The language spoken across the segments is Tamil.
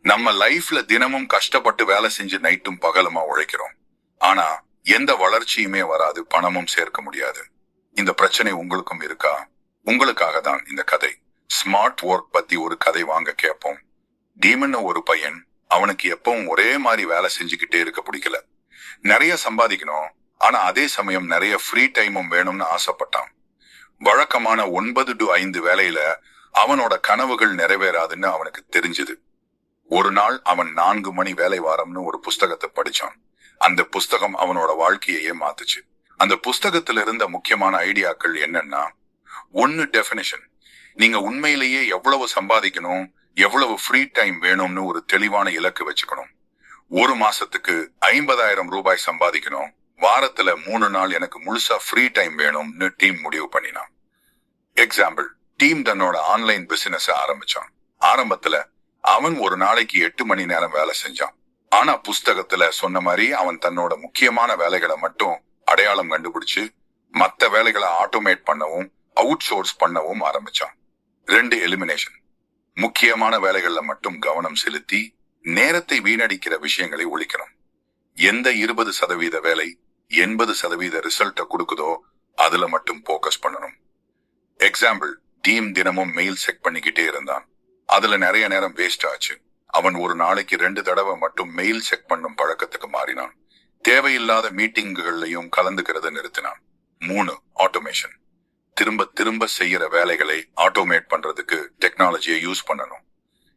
நம்ம லைஃப்ல தினமும் கஷ்டப்பட்டு வேலை செஞ்சு நைட்டும் பகலுமா உழைக்கிறோம். ஆனா எந்த வளர்ச்சியுமே வராது, பணமும் சேர்க்க முடியாது. இந்த பிரச்சனை உங்களுக்கும் இருக்கா? உங்களுக்காக தான் இந்த கதை. ஸ்மார்ட் ஒர்க் பத்தி ஒரு கதை வாங்க கேட்போம். டீமன் ஒரு பையன். அவனுக்கு எப்பவும் ஒரே மாதிரி வேலை செஞ்சுக்கிட்டே இருக்க பிடிக்கல. நிறைய சம்பாதிக்கணும், ஆனா அதே சமயம் நிறைய ஃப்ரீ டைமும் வேணும்னு ஆசைப்பட்டான். வழக்கமான 9 to 5 வேலையில அவனோட கனவுகள் நிறைவேறாதுன்னு அவனுக்கு தெரிஞ்சது. ஒரு நாள் அவன் 4 மணி வேலை வாரம்னு ஒரு புஸ்தகத்தை படிச்சான். அந்த புஸ்தகம் அவனோட வாழ்க்கையே மாத்துச்சு. அந்த புஸ்தகத்துல இருந்த முக்கியமான ஐடியாக்கள் என்னன்னா, 1 டெபினிஷன். நீங்க உண்மையிலேயே எவ்வளவு சம்பாதிக்கணும், எவ்வளவு ஃப்ரீ டைம் வேணும்னு ஒரு தெளிவான இலக்கு வச்சுக்கணும். ஒரு மாசத்துக்கு 50,000 ரூபாய் சம்பாதிக்கணும், வாரத்துல 3 நாள் எனக்கு முழுசா ஃப்ரீ டைம் வேணும்னு டீம் முடிவு பண்ணினான். எக்ஸாம்பிள், டீம் தன்னோட ஆன்லைன் பிசினஸ் ஆரம்பிச்சான். ஆரம்பத்துல அவன் ஒரு நாளைக்கு 8 மணி நேரம் வேலை செஞ்சான். ஆனா புஸ்தகத்துல சொன்ன மாதிரி அவன் தன்னோட முக்கியமான வேலைகளை மட்டும் அடையாளம் கண்டுபிடிச்சு மத்த வேலைகளை ஆட்டோமேட் பண்ணவும் அவுட் சோர்ஸ் பண்ணவும் ஆரம்பிச்சான். 2 எலிமினேஷன். முக்கியமான வேலைகள்ல மட்டும் கவனம் செலுத்தி நேரத்தை வீணடிக்கிற விஷயங்களை ஒழிக்கணும். எந்த 20% வேலை 80% ரிசல்ட்டை கொடுக்குதோ அதுல மட்டும் போக்கஸ் பண்ணணும். எக்ஸாம்பிள், டீம் தினமும் மெயில் செக் பண்ணிக்கிட்டே இருந்தான். அதுல நிறைய நேரம் வேஸ்ட் ஆச்சு. அவன் ஒரு நாளைக்கு 2 தடவை மட்டும் மெயில் செக் பண்ணும் பழக்கத்துக்கு மாறினான். தேவையில்லாத மீட்டிங்குகள்லையும் கலந்துக்கிறத நிறுத்தினான். 3 ஆட்டோமேஷன். திரும்ப திரும்ப செய்யற வேலைகளை ஆட்டோமேட் பண்றதுக்கு டெக்னாலஜியை யூஸ் பண்ணணும்.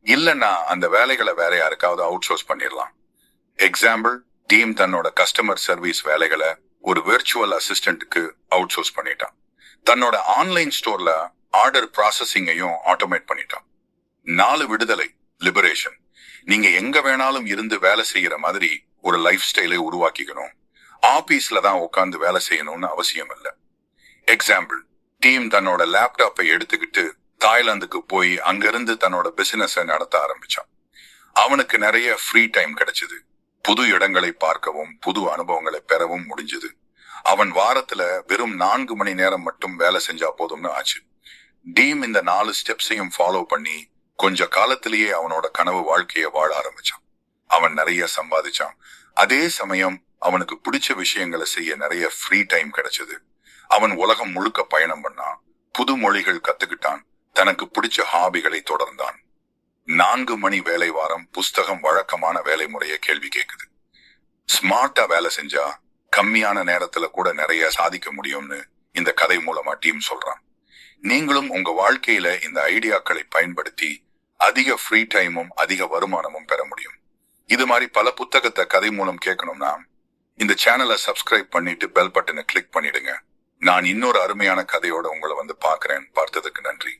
இல்லன்னா அந்த வேலைகளை வேற யாருக்காவது அவுட் சோர்ஸ் பண்ணிடலாம். எக்ஸாம்பிள், டீம் தன்னோட கஸ்டமர் சர்வீஸ் வேலைகளை ஒரு விர்ச்சுவல் அசிஸ்டன்ட்டுக்கு அவுட் சோர்ஸ் பண்ணிட்டான். தன்னோட ஆன்லைன் ஸ்டோர்ல ஆர்டர் ப்ராசஸிங்கையும் ஆட்டோமேட் பண்ணிட்டான். 4 விடுதலை, லிபரேஷன். நீங்க எங்க வேணாலும் இருந்து வேலை செய்யற மாதிரி ஒரு லைஃப் ஸ்டைலை உருவாக்கிக்கணும். ஆபீஸ்ல தான் உட்கார்ந்து வேலை செய்யணும்னு அவசியம் இல்லை. எக்ஸாம்பிள், டீம் தன்னோட லேப்டாப்பை எடுத்துக்கிட்டு தாய்லாந்துக்கு போய் அங்கிருந்து தன்னோட பிசினஸ் நடத்த ஆரம்பிச்சான். அவனுக்கு நிறைய ஃப்ரீ டைம் கிடைச்சது. புது இடங்களை பார்க்கவும் புது அனுபவங்களை பெறவும் முடிஞ்சது. அவன் வாரத்துல வெறும் 4 மணி நேரம் மட்டும் வேலை செஞ்சா போதும்னு ஆச்சு. டீம் இந்த 4 ஸ்டெப்ஸையும் ஃபாலோ பண்ணி கொஞ்ச காலத்திலேயே அவனோட கனவு வாழ்க்கைய வாழ ஆரம்பிச்சான். அவன் நிறைய சம்பாதிச்சான். அதே சமயம் அவனுக்கு பிடிச்ச விஷயங்களை செய்ய நிறைய ஃப்ரீ டைம் கிடைச்சது. அவன் உலகம் முழுக்க பயணம் பண்ணான், புது மொழிகள் கத்துக்கிட்டான், தனக்கு பிடிச்ச ஹாபிகளை தொடர்ந்தான். 4 மணி வேலை வாரம் புஸ்தகம் வழக்கமான வேலை முறைய கேள்வி கேக்குது. ஸ்மார்ட்டா வேலை செஞ்சா கம்மியான நேரத்துல கூட நிறைய சாதிக்க முடியும்னு இந்த கதை மூலமா டீம் சொல்றான். நீங்களும் உங்க வாழ்க்கையில இந்த ஐடியாக்களை பயன்படுத்தி அதிக ஃப்ரீ டைமும் அதிக வருமானமும் பெற முடியும். இது மாதிரி பல புத்தகத்தை கதை மூலம் கேட்கணும்னா இந்த சேனலை சப்ஸ்கிரைப் பண்ணிட்டு பெல் பட்டனை கிளிக் பண்ணிடுங்க. நான் இன்னொரு அருமையான கதையோட உங்களை வந்து பார்க்கிறேன். பார்த்ததுக்கு நன்றி.